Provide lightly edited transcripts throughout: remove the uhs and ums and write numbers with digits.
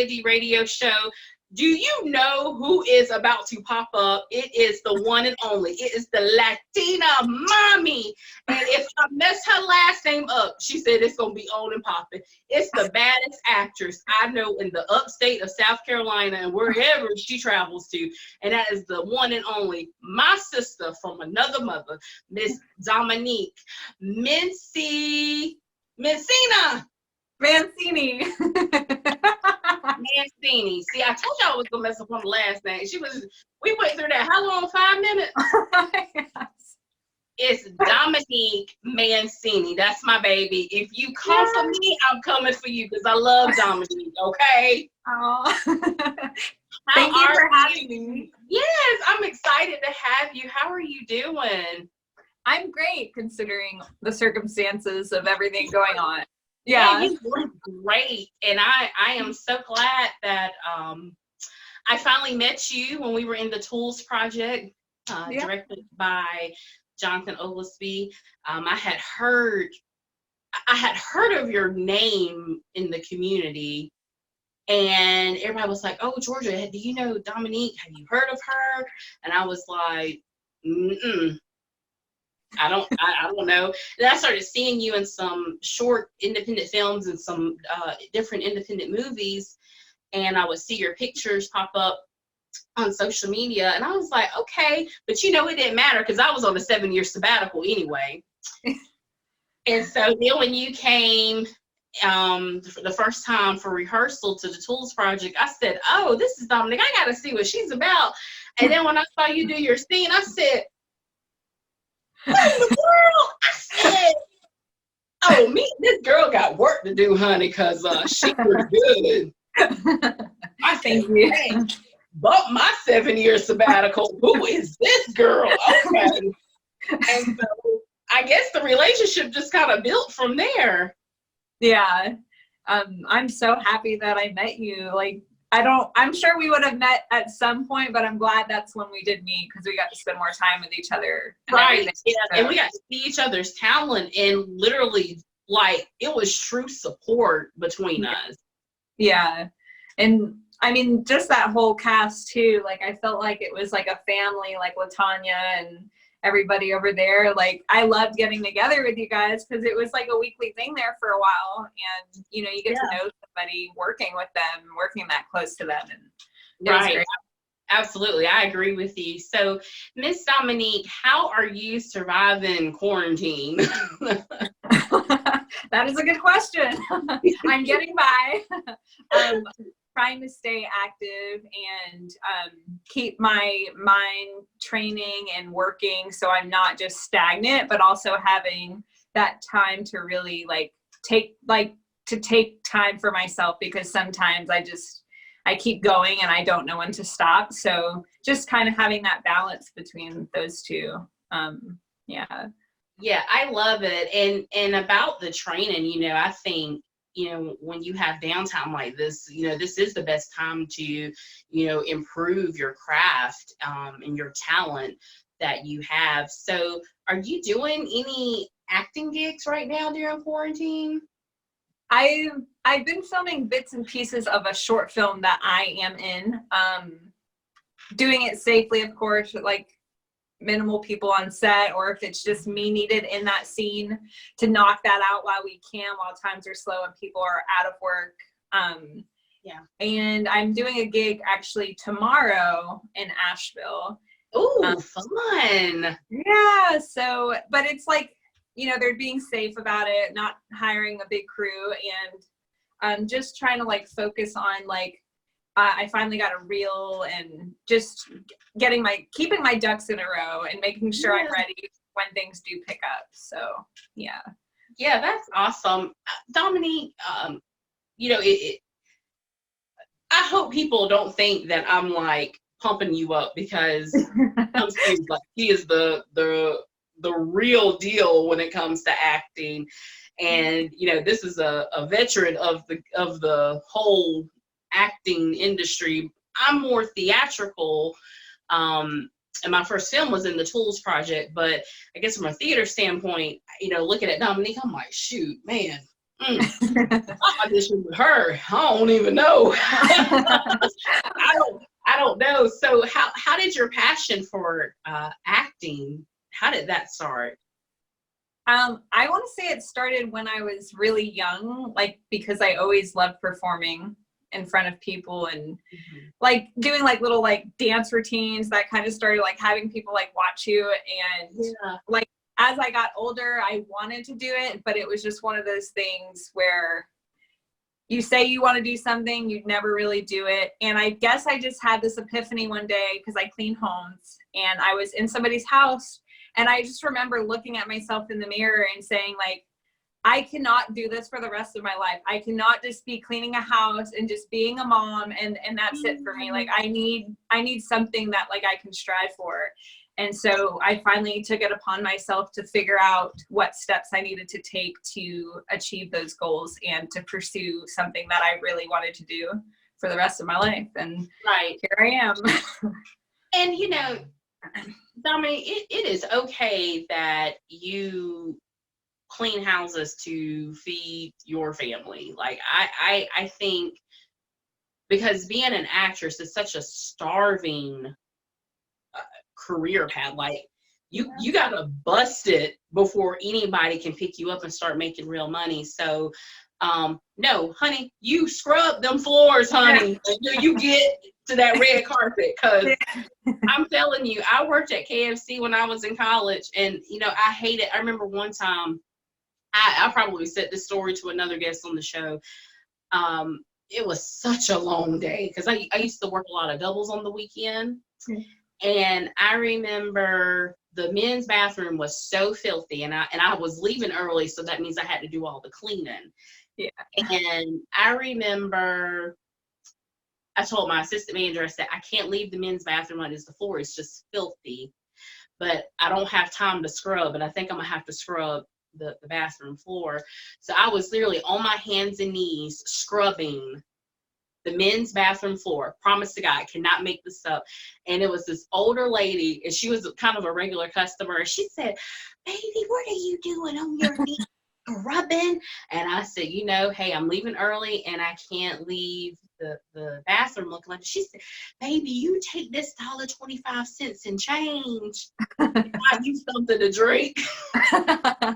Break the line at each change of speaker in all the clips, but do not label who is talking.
D radio show. Do you know who is about to pop up? It is the one and only. It is the Latina mommy. And if I mess her last name up, she said it's going to be on and popping. It's the baddest actress I know in the upstate of South Carolina and wherever she travels to. And that is the one and only, my sister from another mother, Miss Dominique Mancini.
Mancini.
Mancini. See, I told y'all I was gonna mess up on the last name. We went through that. How long? 5 minutes?
Yes.
It's Dominique Mancini. That's my baby. If you come for me, I'm coming for you because I love Dominique, okay?
Oh. Thank you for having me.
Yes, I'm excited to have you. How are you doing?
I'm great considering the circumstances of everything going on. Yeah,
you look great, and I am so glad that I finally met you when we were in the Tools Project, directed by Jonathan Oglesby. I had heard of your name in the community, and everybody was like, "Oh, Georgia, do you know Dominique? Have you heard of her?" And I was like, "Mm-mm. I don't know." Then I started seeing you in some short independent films and some different independent movies, and I would see your pictures pop up on social media, and I was like, okay, but it didn't matter because I was on a 7-year sabbatical anyway. And so then when you came the first time for rehearsal to the Tools Project, I said, oh, this is Dominique. I got to see what she's about. And then when I saw you do your scene, I said, what in the world? I said, oh, this girl got work to do, honey, because she was good. I said, hey, bump my 7-year sabbatical. Who is this girl? Okay. And so I guess the relationship just kind of built from there.
Yeah. I'm so happy that I met you. I'm sure we would have met at some point, but I'm glad that's when we did meet because we got to spend more time with each other.
Right. Yeah. So. And we got to see each other's talent and literally it was true support between us.
Yeah. And I mean, just that whole cast too, I felt like it was like a family, like LaTanya and everybody over there. I loved getting together with you guys because it was like a weekly thing there for a while. And, you get to know somebody working with them, working that close to them. And
right. Absolutely. I agree with you. So, Miss Dominique, how are you surviving quarantine?
That is a good question. I'm getting by. Trying to stay active and keep my mind training and working so I'm not just stagnant, but also having that time to really take time for myself because sometimes I keep going and I don't know when to stop. So just kind of having that balance between those two. Yeah.
Yeah, I love it. And about the training, I think, when you have downtime like this, this is the best time to, improve your craft and your talent that you have. So are you doing any acting gigs right now during quarantine?
I've been filming bits and pieces of a short film that I am in, doing it safely, of course, with minimal people on set, or if it's just me needed in that scene to knock that out while times are slow and people are out of work. And I'm doing a gig actually tomorrow in Asheville.
Ooh, fun.
Yeah. So, but it's they're being safe about it, not hiring a big crew, and just trying to focus on I finally got a reel and just keeping my ducks in a row and making sure I'm ready when things do pick up. So, yeah.
Yeah, that's awesome. Dominique, I hope people don't think that I'm pumping you up because he is the real deal when it comes to acting. And, this is a veteran of the whole acting industry. I'm more theatrical, and my first film was in the Tools Project, but I guess from a theater standpoint, looking at Dominique, I'm like, shoot, man, I auditioned with her. I don't even know. I don't know. So how did your passion for acting, how did that start?
I want to say it started when I was really young, like, because I always loved performing in front of people and like doing like little like dance routines that kind of started like having people like watch you. And like, as I got older, I wanted to do it, but it was just one of those things where you say you want to do something, you'd never really do it. And I guess I just had this epiphany one day because I clean homes and I was in somebody's house. And I just remember looking at myself in the mirror and saying, like, I cannot do this for the rest of my life. I cannot just be cleaning a house and just being a mom and that's it for me. Like, I need something that like I can strive for. And so I finally took it upon myself to figure out what steps I needed to take to achieve those goals and to pursue something that I really wanted to do for the rest of my life. And here I am.
And, you know, Dominique, it is okay that you clean houses to feed your family. Like, I think because being an actress is such a starving career path. Like, you gotta bust it before anybody can pick you up and start making real money. So no, honey, you scrub them floors, honey, until you get to that red carpet. Because I'm telling you, I worked at KFC when I was in college, and you know, I hate it. I remember one time, I probably said this story to another guest on the show. It was such a long day because I used to work a lot of doubles on the weekend. And I remember the men's bathroom was so filthy, and I was leaving early, so that means I had to do all the cleaning. Yeah. And I remember I told my assistant manager, I said, I can't leave the men's bathroom on, the floor is just filthy, but I don't have time to scrub, and I think I'm gonna have to scrub the bathroom floor. So I was literally on my hands and knees scrubbing the men's bathroom floor. Promise to God, I cannot make this up. And it was this older lady, and she was kind of a regular customer. She said, "Baby, what are you doing on your knees scrubbing?" And I said, you know, hey, I'm leaving early, and I can't leave the bathroom looking like. She said, "Baby, you take this $1.25 and change. Buy you something to drink." And I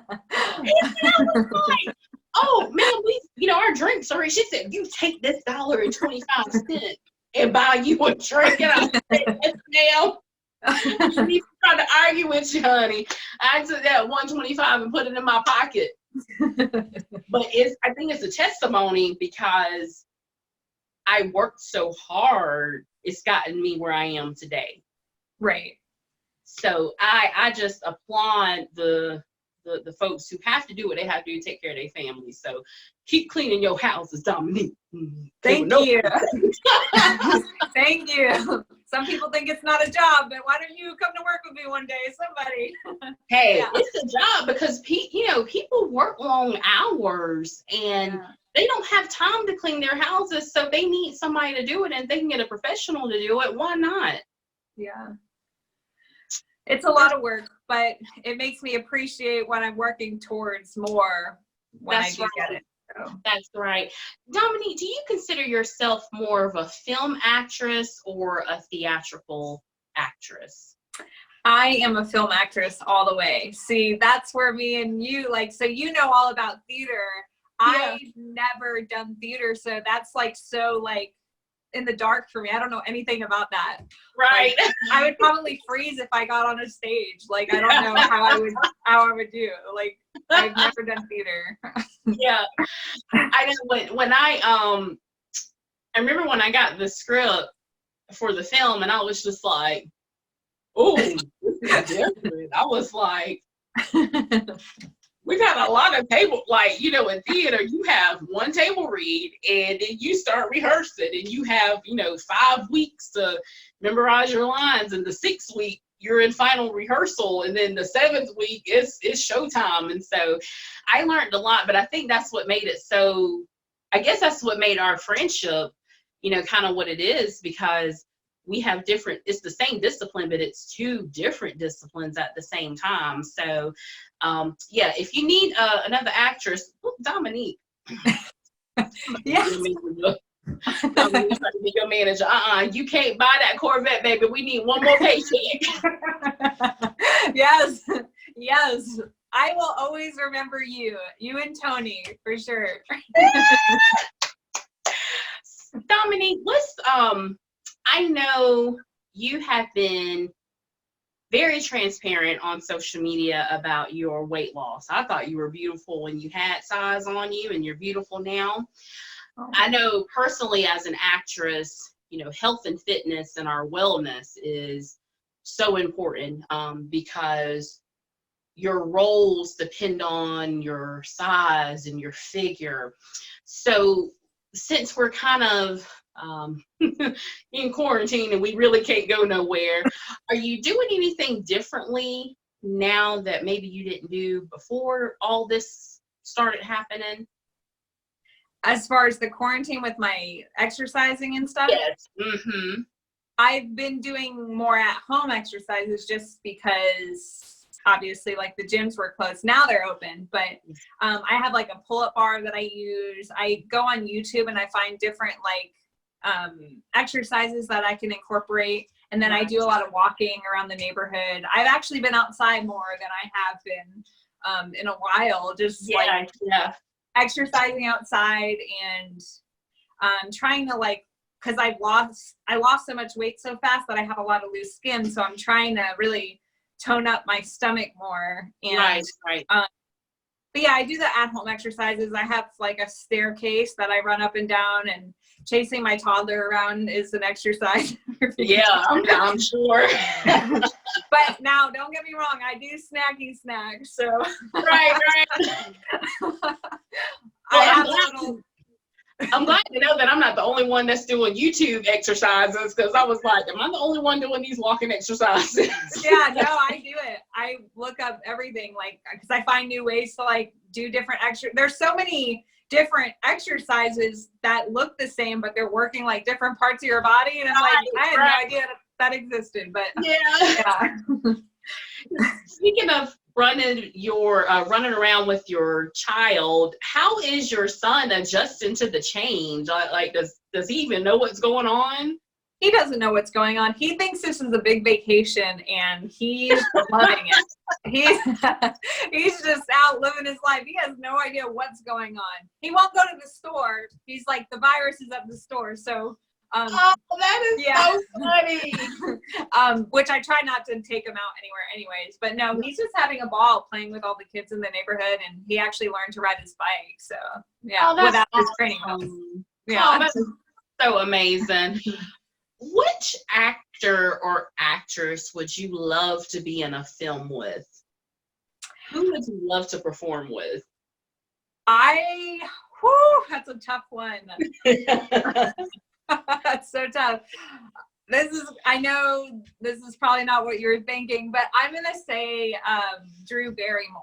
was like, "Oh man, our drinks are." She said, "You take this $1.25 and buy you a drink." And I said, "Yes, ma'am." She's trying to argue with you, honey. I took that $1.25 and put it in my pocket. But I think it's a testimony because I worked so hard. It's gotten me where I am today.
Right.
So I just applaud the folks who have to do what they have to do to take care of their families. So keep cleaning your houses, Dominique.
Thank you. Thank you. Some people think it's not a job, but why don't you come to work with me one day, somebody?
Hey, it's a job because people work long hours and they don't have time to clean their houses, so they need somebody to do it, and they can get a professional to do it. Why not? Yeah.
It's a lot of work, but it makes me appreciate what I'm working towards more when I do get it. So.
That's right. Dominique, do you consider yourself more of a film actress or a theatrical actress?
I am a film actress all the way. See, that's where me and you, so you know all about theater. Yeah. I've never done theater, so that's so in the dark for me. I don't know anything about that.
Right.
I would probably freeze if I got on a stage. I don't know how I would do. I've never done theater.
Yeah. I know when I remember when I got the script for the film, and I was just like, "Oh, this is different." I was like, we got a lot of table, in theater, you have one table read, and then you start rehearsing, and you have, 5 weeks to memorize your lines, and the 6th week, you're in final rehearsal, and then the 7th week, it's showtime. And so I learned a lot, but I think that's what made it so, I guess that's what made our friendship, kind of what it is, because we have it's the same discipline, but it's 2 different disciplines at the same time. So, if you need another actress, book Dominique.
Yes.
Dominique trying to be your manager. You can't buy that Corvette, baby. We need one more paycheck.
Yes. Yes. I will always remember you and Tony, for sure.
Dominique, I know you have been very transparent on social media about your weight loss. I thought you were beautiful when you had size on you, and you're beautiful now. Oh. I know personally as an actress, health and fitness and our wellness is so important because your roles depend on your size and your figure. So since we're kind of in quarantine and we really can't go nowhere, are you doing anything differently now that maybe you didn't do before all this started happening?
As far as the quarantine with my exercising and stuff?
Yes. Mm-hmm.
I've been doing more at home exercises just because obviously like the gyms were closed. Now they're open, but I have like a pull-up bar that I use. I go on YouTube and I find different exercises that I can incorporate. And then I do a lot of walking around the neighborhood. I've actually been outside more than I have been in a while, just exercising outside and trying to because I lost so much weight so fast that I have a lot of loose skin. So I'm trying to really tone up my stomach more. And,
right.
But yeah, I do the at-home exercises. I have like a staircase that I run up and down, and chasing my toddler around is an exercise.
Yeah, I'm sure.
But now, don't get me wrong, I do snacky snacks. So
right. I'm glad to know that I'm not the only one that's doing YouTube exercises, because I was like, am I the only one doing these walking exercises?
Yeah, no, I do it. I look up everything, because I find new ways to do different There's so many different exercises that look the same, but they're working different parts of your body. And I'm I had no idea that existed, but yeah.
Speaking of running around with your child, how is your son adjusting to the change? Does he even know what's going on?
He doesn't know what's going on. He thinks this is a big vacation, and he's loving it. He's just out living his life. He has no idea what's going on. He won't go to the store. He's like, the virus is at the store. So
that is so funny.
Which I try not to take him out anywhere anyways. But no, he's just having a ball playing with all the kids in the neighborhood, and he actually learned to ride his bike. So yeah, without his training wheels. Yeah.
That's so amazing. Which actor or actress would you love to be in a film with? Who would you love to perform with?
That's a tough one. That's so tough. I know this is probably not what you're thinking, but I'm going to say Drew Barrymore.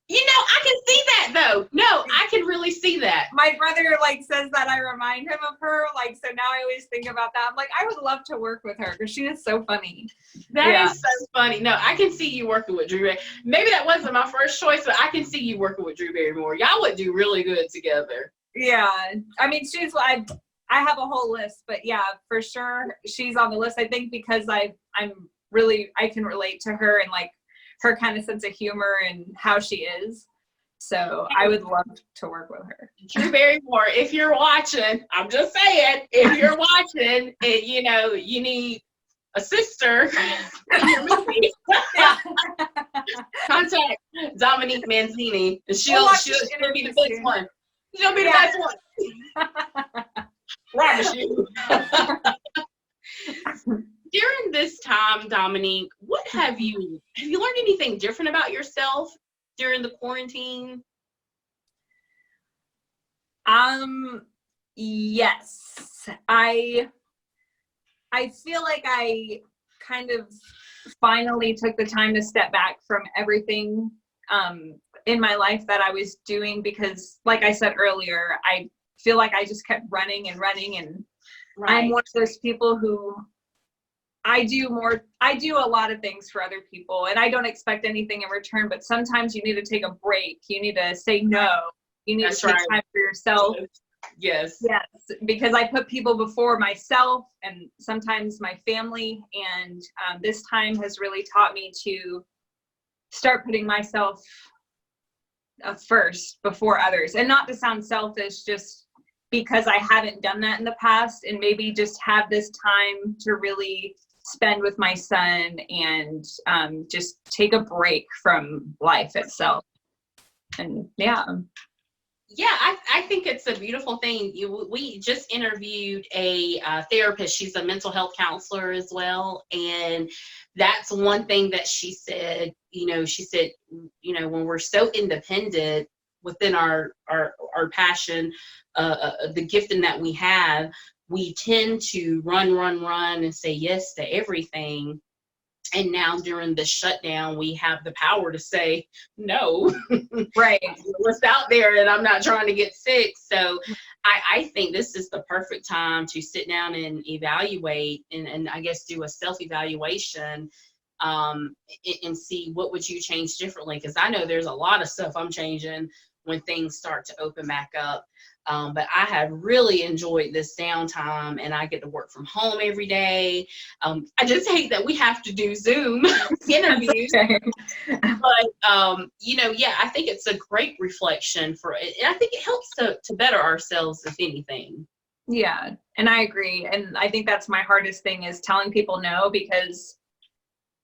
I can see that though. No, I can really see that.
My brother says that I remind him of her. So now I always think about that. I'm I would love to work with her because she is so funny.
That is so funny. No, I can see you working with Drew Barrymore. Maybe that wasn't my first choice, but I can see you working with Drew Barrymore. Y'all would do really good together.
Yeah. I mean, I have a whole list, but yeah, for sure she's on the list. I think because I can relate to her and her kind of sense of humor and how she is. So I would love to work with her.
Drew Barrymore, if you're watching, I'm just saying, if you're watching and you need a sister in your movie, contact Dominique Mancini, and she'll be the best one. She'll be the best one. Promise you. During this time, Dominique, what have you learned anything different about yourself during the quarantine?
Yes. I feel like I kind of finally took the time to step back from everything in my life that I was doing, because like I said earlier, I feel like I just kept running and I'm one of those people who I do a lot of things for other people, and I don't expect anything in return, but sometimes you need to take a break. You need to say no. You need
That's
to take
right.
time for yourself.
Yes.
Yes, because I put people before myself and sometimes my family. And this time has really taught me to start putting myself first before others. And not to sound selfish, just because I haven't done that in the past, and maybe just have this time to really spend with my son and just take a break from life itself. And yeah.
Yeah, I think it's a beautiful thing. We just interviewed a therapist. She's a mental health counselor as well. And that's one thing that she said, when we're so independent within our passion, the gifting that we have, we tend to run and say yes to everything. And now during the shutdown, we have the power to say no.
Right.
What's out there, and I'm not trying to get sick. So I think this is the perfect time to sit down and evaluate and I guess do a self-evaluation and see what would you change differently. Because I know there's a lot of stuff I'm changing when things start to open back up. But I have really enjoyed this downtime, and I get to work from home every day. I just hate that we have to do Zoom interviews.
Okay.
But, I think it's a great reflection for it. And I think it helps to better ourselves, if anything.
Yeah, and I agree. And I think that's my hardest thing, is telling people no, because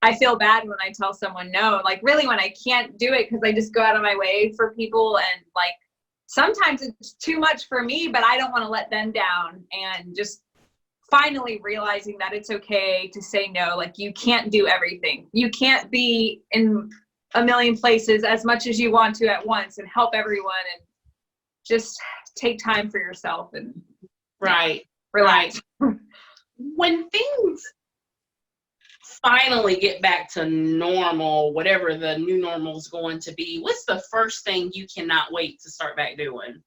I feel bad when I tell someone no, like really when I can't do it, because I just go out of my way for people. And like, sometimes it's too much for me, but I don't want to let them down. And just finally realizing that it's okay to say no. Like, you can't do everything. You can't be in a million places as much as you want to at once and help everyone, and just take time for yourself and
Right.
relax.
Right. When things finally get back to normal, whatever the new normal is going to be, what's the first thing you cannot wait to start back doing?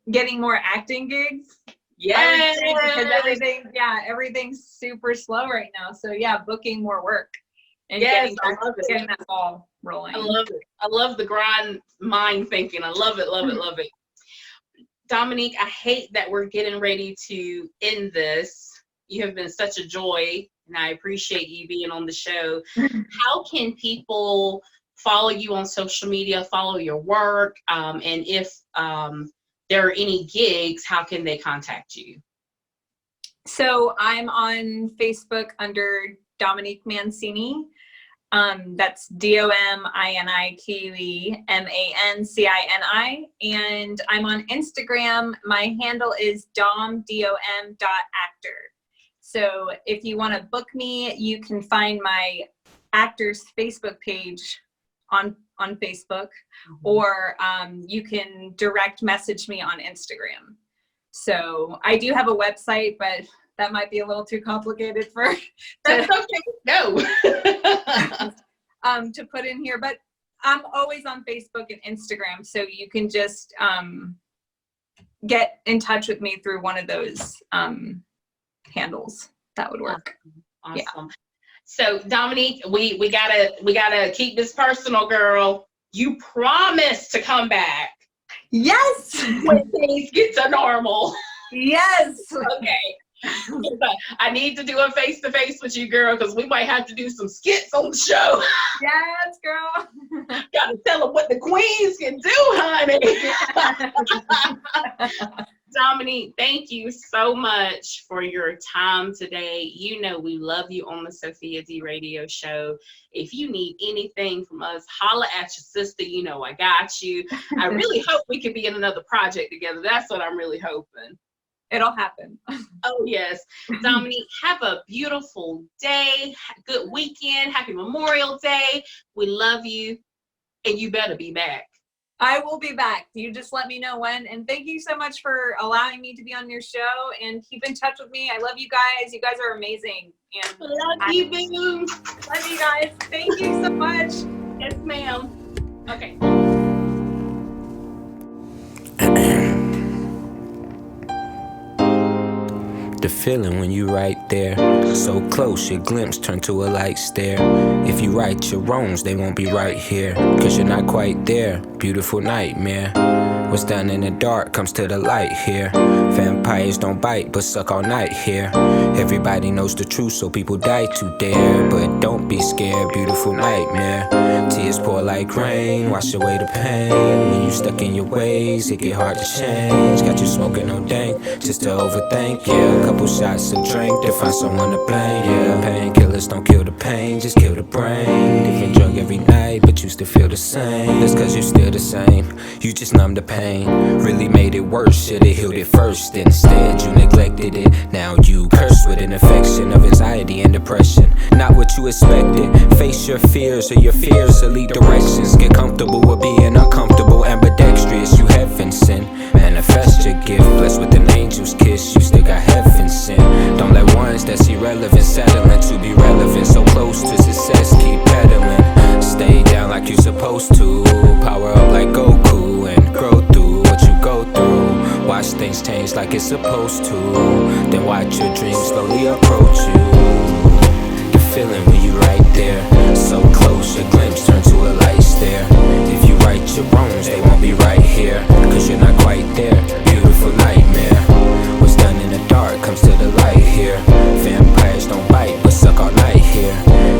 Getting more acting gigs.
Yeah,
because everything's super slow right now. So yeah, booking more work and
I love it.
getting that ball rolling.
I love it. I love the grind mind thinking. I love it, love it, love it. Dominique, I hate that we're getting ready to end this. You have been such a joy, and I appreciate you being on the show. How can people follow you on social media, follow your work, and if there are any gigs, how can they contact you?
So I'm on Facebook under Dominique Mancini. That's DOMINIQUEMANCINI. And I'm on Instagram. My handle is dom.actor. So if you want to book me, you can find my actor's Facebook page on Facebook, or you can direct message me on Instagram. So I do have a website, but that might be a little too complicated
That's okay. No.
To put in here, but I'm always on Facebook and Instagram, so you can just get in touch with me through one of those handles. That would work.
Awesome.
Yeah.
So Dominique, we gotta keep this personal, girl. You promised to come back.
Yes.
When things get to normal.
Yes.
Okay. I need to do a face-to-face with you, girl, because we might have to do some skits on the show.
Yes, girl.
Gotta tell them what the queens can do, honey. Dominique, thank you so much for your time today. You know we love you on the Sophia D Radio Show. If you need anything from us, holla at your sister. You know I got you. I really hope we can be in another project together. That's what I'm really hoping.
It'll happen.
Oh, yes. Dominique, have a beautiful day. Good weekend. Happy Memorial Day. We love you, and you better be back.
I will be back. You just let me know when. And thank you so much for allowing me to be on your show, and keep in touch with me. I love you guys. You guys are amazing. And
love you, boo.
Love you guys. Thank you so much.
Yes, ma'am. Okay.
The feeling when you right there, so close your glimpse turn to a light stare. If you right your wrongs, they won't be right here, cause you're not quite there. Beautiful nightmare. What's done in the dark comes to the light here. Vampires don't bite but suck all night here. Everybody knows the truth, so people die to dare. But don't be scared, beautiful nightmare. Tears pour like rain, wash away the pain. When you stuck in your ways, it get hard to change. Got you smoking no dank, just to overthink. Yeah, a couple shots of drink to find someone to blame. Yeah, painkillers don't kill the pain, just kill the brain. Different drug every night, but you still feel the same. That's cause you're still the same, you just numb the pain. Really made it worse, should've healed it first. Instead you neglected it, now you cursed with an infection of anxiety and depression. Not what you expected, face your fears or your fears will lead directions. Get comfortable with being uncomfortable, ambidextrous, you heaven sent. Manifest your gift, blessed with an angel's kiss, you still got heaven sent. Don't let ones that's irrelevant settling to be relevant. So close to success, keep pedaling. Stay down like you're supposed to, power up like Goku and grow through what you go through. Watch things change like it's supposed to, then watch your dreams slowly approach you. The feeling when you right there, so close your glimpse turn to a light stare. If you right your wrongs, they won't be right here, cause you're not quite there. Beautiful nightmare. What's done in the dark comes to the light here. Vampires don't bite but suck all night here.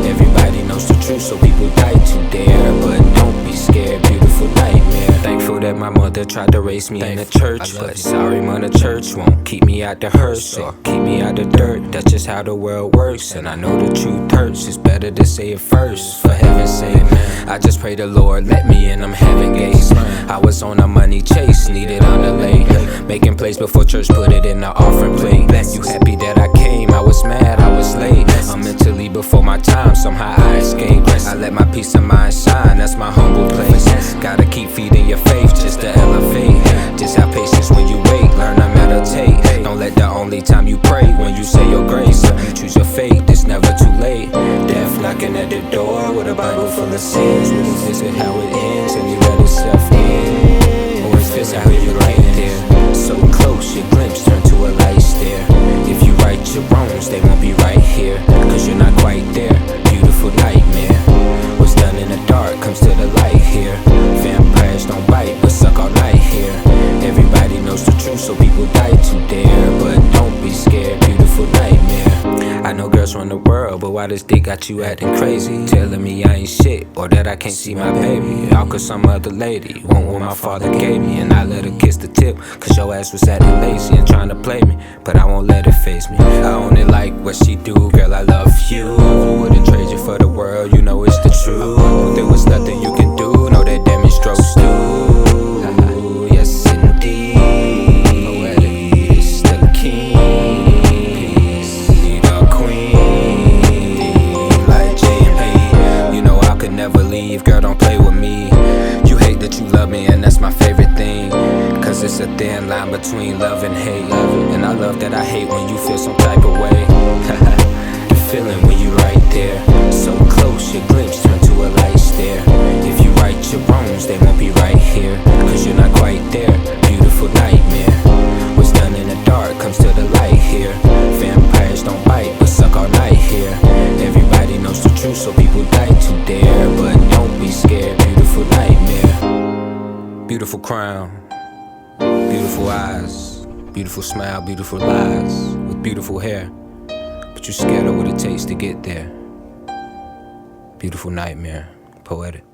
Everybody knows the truth, so people die to dare. But don't be scared, beautiful nightmare. Thankful that my mother tried to raise me in the church, but sorry mother church won't keep me out the hearse or keep me out the dirt. That's just how the world works, and I know the truth hurts. It's better to say it first, for heaven's sake. I just pray the Lord let me in them heaven gates. I was on a money chase, needed underlay, making plays before church put it in the offering plate. You happy that I came, I was mad, I was late. I'm mentally before my time, somehow I escaped. I let my peace of mind shine, that's my humble place. Gotta keep feeding your faith just to elevate. Just have patience when you wait, learn to meditate. Don't let the only time you pray when you say your grace. You choose your fate, it's never too late. Death knocking at the door with a Bible full of sins. Will you visit how it ends and you let yourself in? Or is this how you right there? So close your glimpse turn to a light stare. If you right your wrongs, they won't be right here, cause you're not quite there. Beautiful nightmare. What's done in the dark comes to the light here. Vampires don't bite but suck all night here. Everybody knows the truth, so people die to dare. But don't be scared, beautiful nightmare. I know girls run the world, but why this dick got you acting crazy? Telling me I ain't shit, or that I can't see my baby. How could some other lady want what my father gave me? And I let her kiss the tip, cause your ass was acting lazy and trying to play me. But I won't let it faze me, I only like what she do. Girl, I love you, wouldn't trade you for the world, you know it's the truth. There was nothing you can do, no that damage strokes do. Yes indeed, it's the king, the queen, like J&P. You know I could never leave, girl don't play with me. You hate that you love me and that's my favorite thing, cause it's a thin line between love and hate. And I love that I hate when you feel some type of way. The feeling when you right there, so close your glimpse turn to a light stare. If you right your wrongs, they won't be right here, cause you're not quite there. Beautiful nightmare. What's done in the dark comes to the light here. Vampires don't bite but suck all night here. Everybody knows the truth, so people die to dare. But don't be scared, beautiful nightmare. Beautiful crown, beautiful eyes, beautiful smile, beautiful lies, with beautiful hair. But you're scared of what it takes to get there. Beautiful nightmare, poetic.